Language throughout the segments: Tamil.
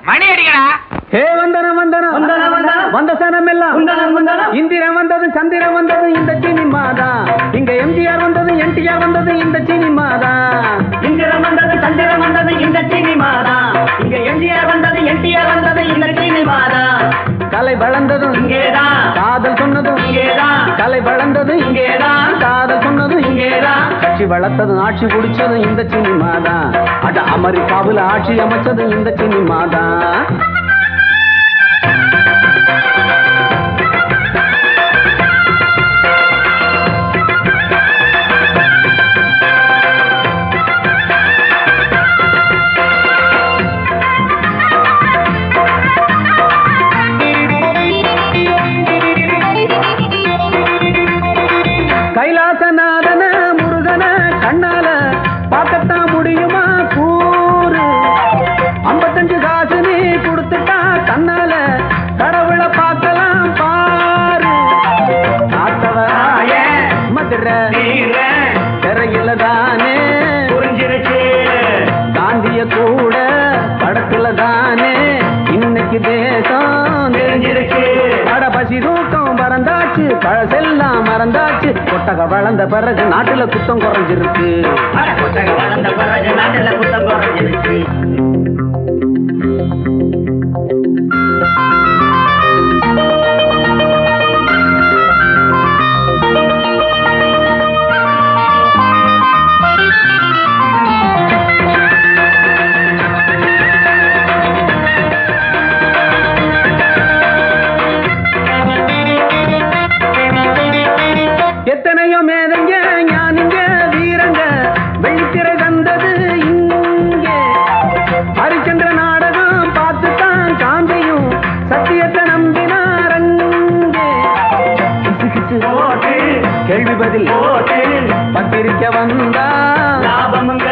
மணி அடிக்கடா. ஹே வந்தனம் வந்தனம் வந்தனம் வந்தனம் வந்த சனம் எல்லாம் வந்தனம் வந்தனம். இந்திரன் வந்தது சந்திரன் வந்தது இந்த சினிமா தான். இங்க எம்ஜிஆர் வந்தது என்டிஆர் வந்தது இந்த சினிமா தான். இந்திரன் வந்தது சந்திரன் வந்தது இந்த சினிமா தான். இங்க எம்ஜிஆர் வந்தது என்டிஆர் வந்தது இந்த சினிமா தான். கலை வளர்ந்ததும் இங்கேதான், காதல் சொன்னதும் இங்கேதான். கலை வளர்ந்தது இங்கேதான், காதல் சொன்னதும் இங்கேதான். கட்சி வளர்த்ததும் ஆட்சி பிடிச்சதும் இந்த சினிமா தான். அட அமெரிக்காவில் ஆட்சி அமைச்சதும் இந்த சினிமா தான். கைலாசநாதன முருகன கண்ணால பார்க்கத்தான் முடியுமா கூறு. 55 காசு நீ கொடுத்துட்டா தன்னால கடவுளை பார்க்கலாம் பாரு. காத்தவராய மதுரை திரையில தானே புரிஞ்சிருச்சு. காந்திய கூட படத்துல தானே இன்னைக்கு தேசம் தெரிஞ்சிருச்சு. அட பசி தூக்கம் பறந்தாச்சு, பழசெல்லாம் மறந்தாச்சு. கொட்டக வளர்ந்த பிறகு நாட்டுல குத்தம் குறைஞ்சிருக்கு. கொட்டக வளர்ந்த பிறகு நாட்டுல குத்தம் குறைஞ்சிருக்கு. எத்தனையோ மேதைங்க ஞானிங்க வீரங்க வெள்ளித்திரை தந்தது இங்கே. ஹரிச்சந்திர நாடகம் பார்த்துத்தான் காந்தியும் சத்தியத்தை நம்பினாரங்கே. கேள்வி பதில் பத்திரிக்கை வந்தா லாபமுங்க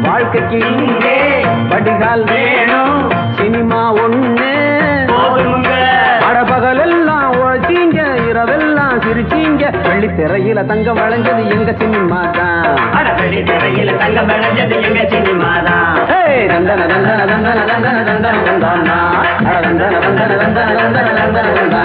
வாழ்க்கைக்கு இங்கே வடிகால் வேணும். சினிமா ஒண்ணு அடபகல் எல்லாம் உழைச்சீங்க, இரவெல்லாம் சிரிச்சீங்க. வெள்ளித்திரையில தங்கம் வளைஞ்சது எங்க சினிமா தான். வெள்ளித்திரையில தங்கம் விளைஞ்சது எங்க சினிமா தான். தந்தன தந்தன தந்தன தந்தன தந்தன தந்தன தந்தன தந்தன தந்தன தந்தன தந்தன